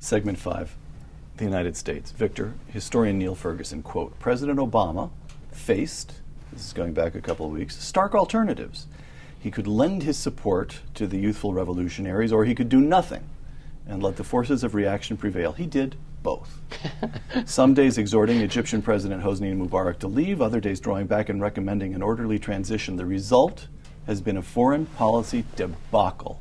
Segment 5, the United States. Victor, historian Neil Ferguson, quote, President Obama faced, this is going back a couple of weeks, stark alternatives. He could lend his support to the youthful revolutionaries, or he could do nothing and let the forces of reaction prevail. He did both. Some days exhorting Egyptian President Hosni Mubarak to leave, other days drawing back and recommending an orderly transition. The result has been a foreign policy debacle.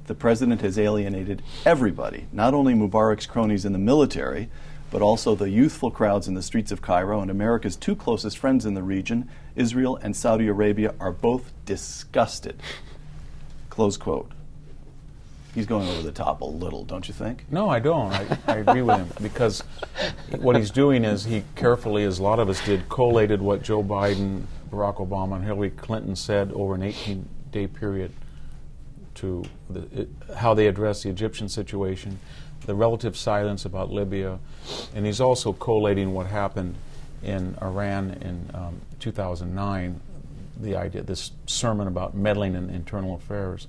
The president has alienated everybody, not only Mubarak's cronies in the military, but also the youthful crowds in the streets of Cairo, and America's two closest friends in the region, Israel and Saudi Arabia, are both disgusted. Close quote. He's going over the top a little, don't you think? No, I don't. I agree with him, because what he's doing is he carefully, as a lot of us did, collated what Joe Biden, Barack Obama, and Hillary Clinton said over an 18-day period to how they address the Egyptian situation, the relative silence about Libya, and he's also collating what happened in Iran in 2009, the idea, this sermon about meddling in internal affairs,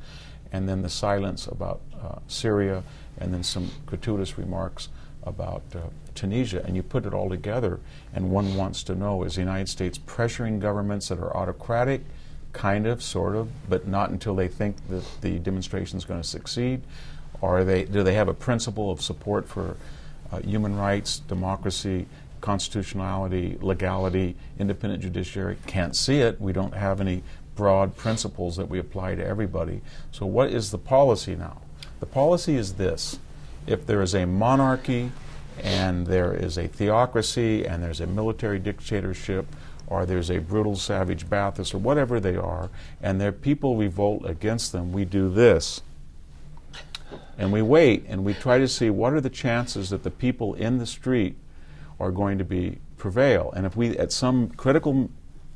and then the silence about Syria, and then some gratuitous remarks about Tunisia, and you put it all together, and one wants to know, is the United States pressuring governments that are autocratic, kind of, sort of, but not until they think that the demonstration is going to succeed? Or do they have a principle of support for human rights, democracy, constitutionality, legality, independent judiciary? Can't see it. We don't have any broad principles that we apply to everybody. So what is the policy now? The policy is this. If there is a monarchy and there is a theocracy and there's a military dictatorship, or there's a brutal, savage Ba'athist, or whatever they are, and their people revolt against them, we do this. And we wait, and we try to see what are the chances that the people in the street are going to prevail. And if we, at some critical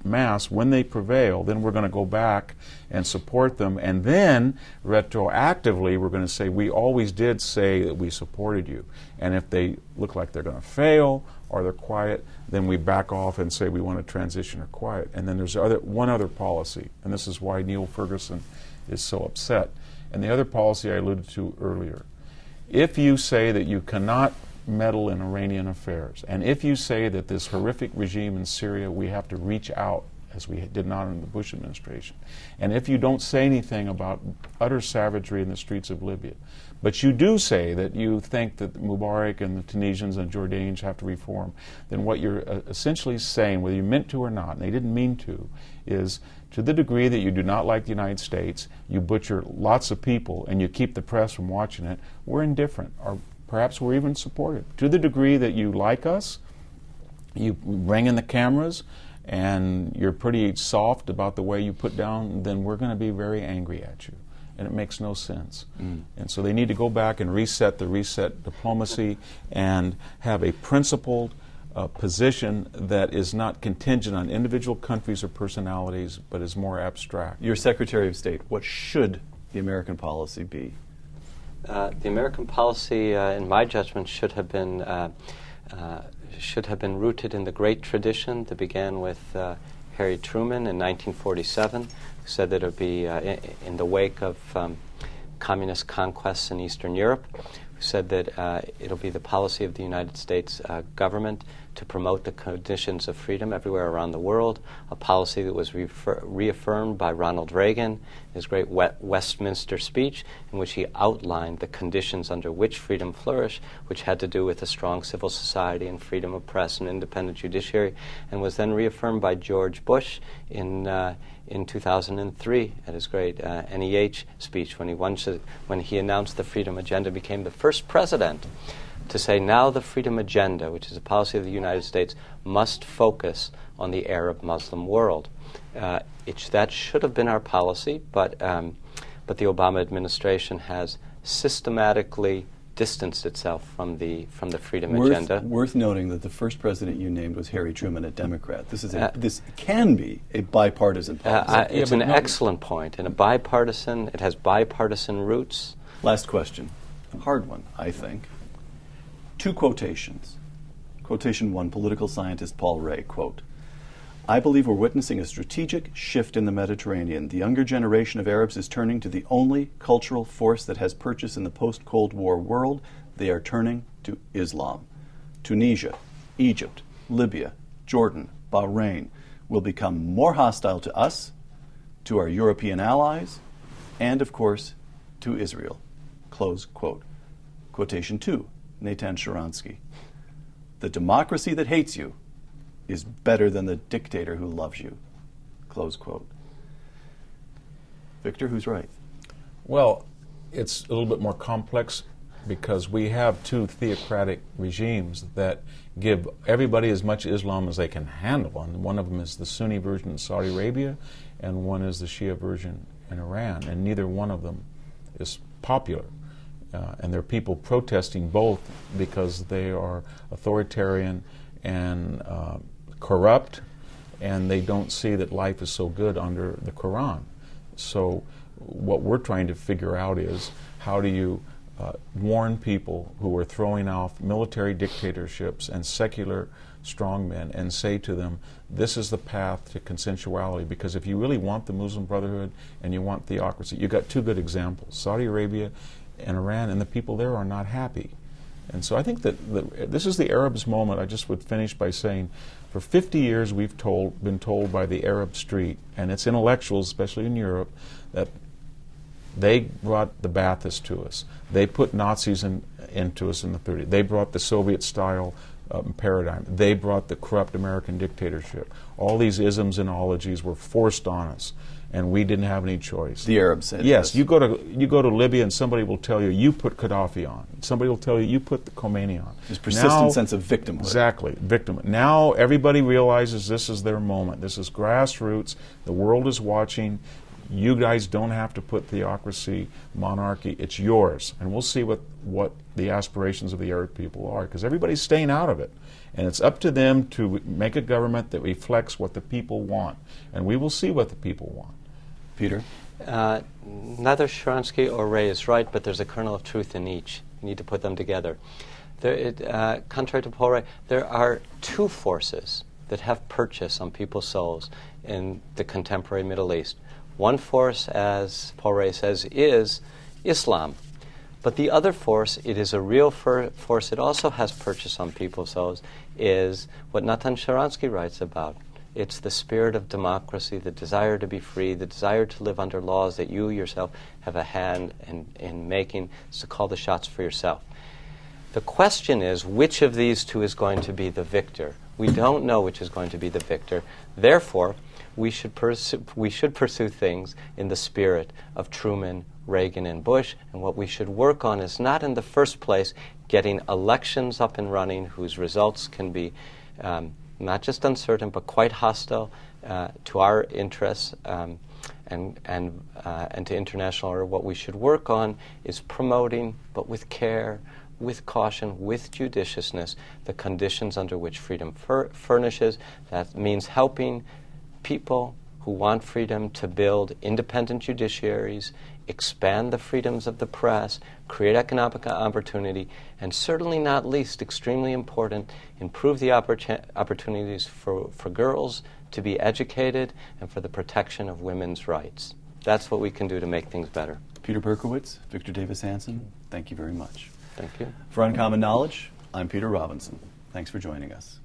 mass, when they prevail, then we're going to go back and support them, and then retroactively we're going to say, we always did say that we supported you. And if they look like they're going to fail, or they're quiet, then we back off and say we want to transition or quiet. And then there's one other policy, and this is why Neil Ferguson is so upset. And the other policy I alluded to earlier. If you say that you cannot meddle in Iranian affairs, and if you say that this horrific regime in Syria, we have to reach out, as we did not in the Bush administration, and if you don't say anything about utter savagery in the streets of Libya, but you do say that you think that Mubarak and the Tunisians and Jordanians have to reform, then what you're essentially saying, whether you meant to or not, and they didn't mean to, is to the degree that you do not like the United States, you butcher lots of people, and you keep the press from watching it, we're indifferent, or perhaps we're even supportive. To the degree that you like us, you bring in the cameras, and you're pretty soft about the way you put down, then we're going to be very angry at you. And it makes no sense. And so they need to go back and reset diplomacy and have a principled position that is not contingent on individual countries or personalities, but is more abstract. Your Secretary of State, what should the American policy be? The American policy, in my judgment, should have been rooted in the great tradition that began with Harry Truman in 1947, who said that it would be in the wake of communist conquests in Eastern Europe, who said that it'll be the policy of the United States government to promote the conditions of freedom everywhere around the world, a policy that was reaffirmed by Ronald Reagan in his great Westminster speech, in which he outlined the conditions under which freedom flourished, which had to do with a strong civil society and freedom of press and independent judiciary, and was then reaffirmed by George Bush in 2003 at his great NEH speech, when he announced the Freedom Agenda, became the first president to say, now the Freedom Agenda, which is a policy of the United States, must focus on the Arab Muslim world. That should have been our policy, but the Obama administration has systematically distanced itself from the Freedom Agenda. Worth noting that the first president you named was Harry Truman, a Democrat. This can be a bipartisan policy. It's an excellent point, and it has bipartisan roots. Last question, a hard one, I think. Two quotations. Quotation one, political scientist Paul Ray, quote, I believe we're witnessing a strategic shift in the Mediterranean. The younger generation of Arabs is turning to the only cultural force that has purchase in the post-Cold War world. They are turning to Islam. Tunisia, Egypt, Libya, Jordan, Bahrain will become more hostile to us, to our European allies, and of course, to Israel. Close quote. Quotation 2, Natan Sharansky. The democracy that hates you is better than the dictator who loves you. Close quote. Victor, who's right? Well, it's a little bit more complex because we have two theocratic regimes that give everybody as much Islam as they can handle. And one of them is the Sunni version in Saudi Arabia, and one is the Shia version in Iran. And neither one of them is popular. And there are people protesting both because they are authoritarian and corrupt, and they don't see that life is so good under the Quran. So what we're trying to figure out is how do you warn people who are throwing off military dictatorships and secular strongmen and say to them, this is the path to consensuality, because if you really want the Muslim Brotherhood and you want theocracy, you've got two good examples, Saudi Arabia and Iran, and the people there are not happy. And so I think that this is the Arabs' moment. I just would finish by saying, for 50 years we've been told by the Arab street, and its intellectuals, especially in Europe, that they brought the Baathists to us. They put Nazis into us in the 30s. They brought the Soviet-style paradigm. They brought the corrupt American dictatorship. All these isms and ologies were forced on us, and we didn't have any choice. The Arabs said yes. This. You go to Libya, and somebody will tell you, you put Gaddafi on. Somebody will tell you, you put the Khomeini on. This persistent sense of victimhood. Exactly, victim. Now everybody realizes this is their moment. This is grassroots. The world is watching. You guys don't have to put theocracy, monarchy. It's yours. And we'll see what the aspirations of the Arab people are, because everybody's staying out of it. And it's up to them to make a government that reflects what the people want. And we will see what the people want. Peter? Neither Sharansky or Ray is right, but there's a kernel of truth in each. You need to put them together. Contrary to Paul Ray, there are two forces that have purchase on people's souls in the contemporary Middle East. One force, as Paul Ray says, is Islam. But the other force, it is a real force, it also has purchase on people's souls, is what Natan Sharansky writes about. It's the spirit of democracy, the desire to be free, the desire to live under laws that you yourself have a hand in making, to call the shots for yourself. The question is, which of these two is going to be the victor? We don't know which is going to be the victor. Therefore, we should pursue things in the spirit of Truman, Reagan, and Bush. And what we should work on is not in the first place getting elections up and running whose results can be not just uncertain but quite hostile to our interests and to international order. What we should work on is promoting, but with care, with caution, with judiciousness, the conditions under which freedom furnishes. That means helping people who want freedom to build independent judiciaries, expand the freedoms of the press, create economic opportunity, and certainly not least, extremely important, improve the opportunities for girls to be educated and for the protection of women's rights. That's what we can do to make things better. Peter Berkowitz, Victor Davis Hanson, thank you very much. Thank you. For Uncommon Knowledge, I'm Peter Robinson. Thanks for joining us.